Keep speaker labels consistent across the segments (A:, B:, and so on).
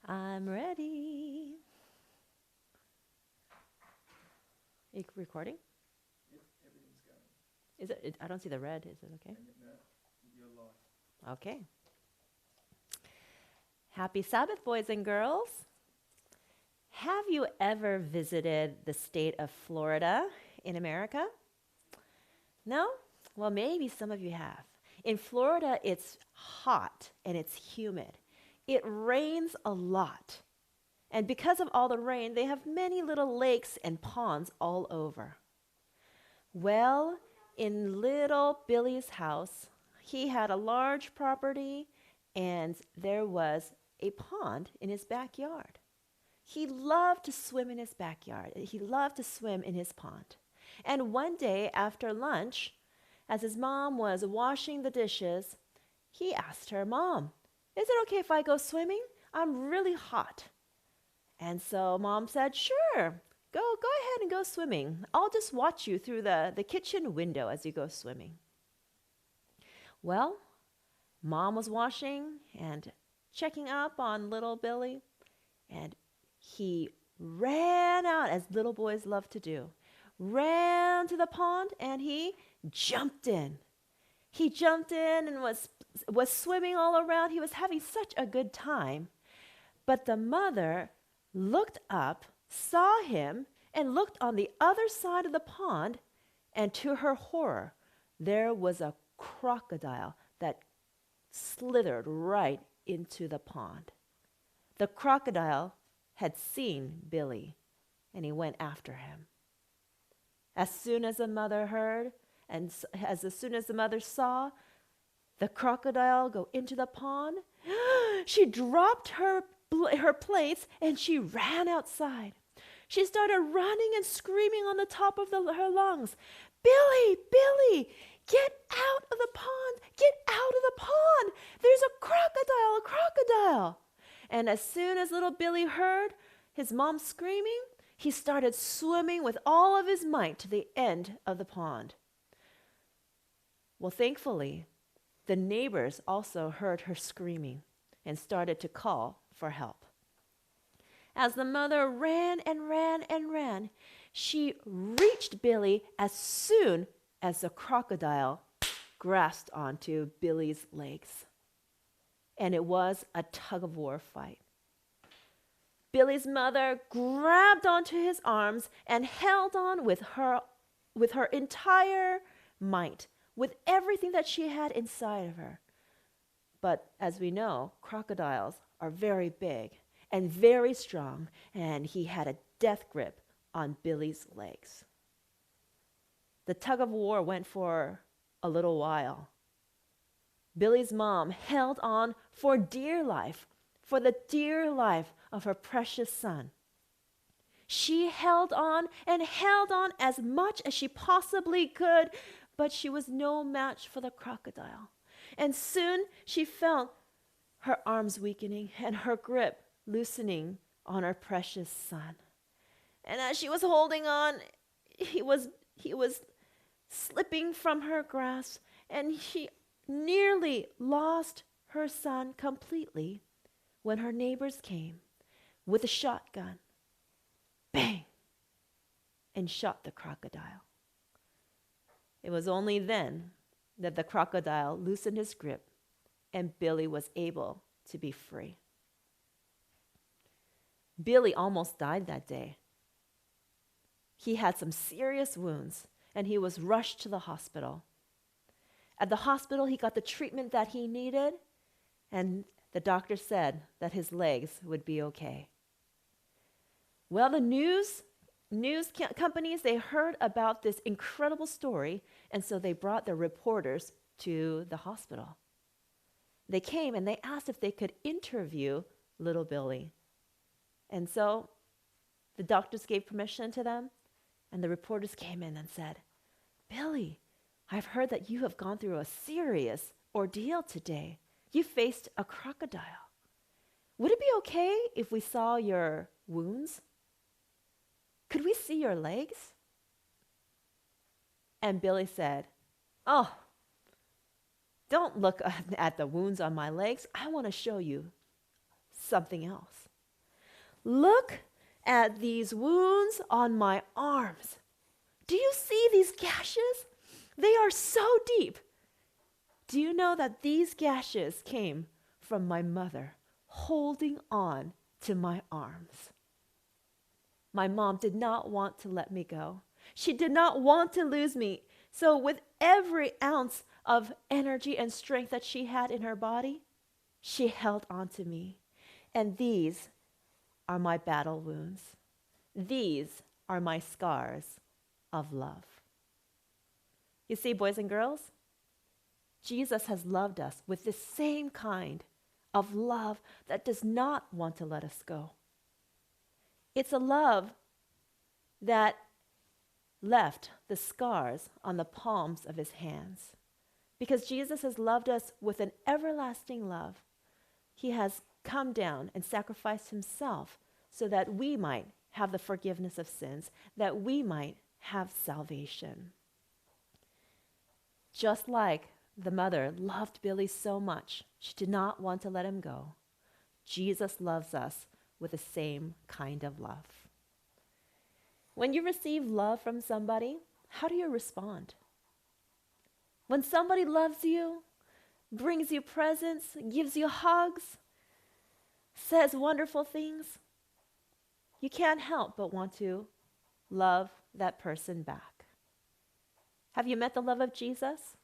A: I'm ready. Are you recording?
B: Yep, everything's going.
A: Is it? I don't see the red. Is it okay?
B: No, you're live.
A: Okay. Happy Sabbath, boys and girls. Have you ever visited the state of Florida in America? No? Well, maybe some of you have. In Florida, it's hot and it's humid. It rains a lot. And because of all the rain, they have many little lakes and ponds all over. Well, in little Billy's house, he had a large property and there was a pond in his backyard. He loved to swim in his backyard. He loved to swim in his pond. And one day after lunch, as his mom was washing the dishes, he asked her, "Mom, is it okay if I go swimming? I'm really hot." And so Mom said, "Sure, go ahead and go swimming. I'll just watch you through the kitchen window as you go swimming." Well, Mom was washing and checking up on little Billy, and he ran out, as little boys love to do, ran to the pond, and he jumped in. He jumped in and was swimming all around. He was having such a good time. But the mother looked up, saw him, and looked on the other side of the pond, and to her horror, there was a crocodile that slithered right into the pond. The crocodile had seen Billy, and he went after him. As soon as the mother heard, and as soon as the mother saw the crocodile go into the pond, she dropped her plates and she ran outside. She started running and screaming on the top of her lungs, "Billy, Billy, get out of the pond! Get out of the pond! There's a crocodile, a crocodile!" And as soon as little Billy heard his mom screaming, he started swimming with all of his might to the end of the pond. Well, thankfully, the neighbors also heard her screaming and started to call for help. As the mother ran and ran and ran, she reached Billy as soon as the crocodile grasped onto Billy's legs. And it was a tug-of-war fight. Billy's mother grabbed onto his arms and held on with her entire might, with everything that she had inside of her. But as we know, crocodiles are very big and very strong, and he had a death grip on Billy's legs. The tug of war went for a little while. Billy's mom held on for dear life, for the dear life of her precious son. She held on and held on as much as she possibly could, but she was no match for the crocodile. And soon she felt her arms weakening and her grip loosening on her precious son. And as she was holding on, he was slipping from her grasp, and she nearly lost her son completely when her neighbors came with a shotgun, bang, and shot the crocodile. It was only then that the crocodile loosened his grip and Billy was able to be free. Billy almost died that day. He had some serious wounds and he was rushed to the hospital. At the hospital, he got the treatment that he needed, and the doctor said that his legs would be okay. Well, the news companies, they heard about this incredible story, and so they brought their reporters to the hospital. They came and they asked if they could interview little Billy. And so the doctors gave permission to them, and the reporters came in and said, "Billy, I've heard that you have gone through a serious ordeal today. You faced a crocodile. Would it be okay if we saw your wounds? Could we see your legs?" And Billy said, "Oh, don't look at the wounds on my legs. I want to show you something else." Look at these wounds on my arms. Do you see these gashes? They are so deep. Do you know that these gashes came from my mother holding on to my arms? My mom did not want to let me go. She did not want to lose me. So with every ounce of energy and strength that she had in her body, she held on to me. And these are my battle wounds. These are my scars of love. You see, boys and girls, Jesus has loved us with the same kind of love that does not want to let us go. It's a love that left the scars on the palms of his hands. Because Jesus has loved us with an everlasting love, he has come down and sacrificed himself so that we might have the forgiveness of sins, that we might have salvation. Just like the mother loved Billy so much, she did not want to let him go. Jesus loves us with the same kind of love. When you receive love from somebody, how do you respond? When somebody loves you, brings you presents, gives you hugs, says wonderful things, you can't help but want to love that person back. Have you met the love of Jesus?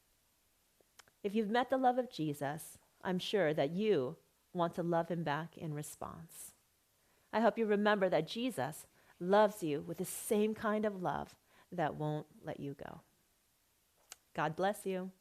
A: If you've met the love of Jesus, I'm sure that you want to love him back in response. I hope you remember that Jesus loves you with the same kind of love that won't let you go. God bless you.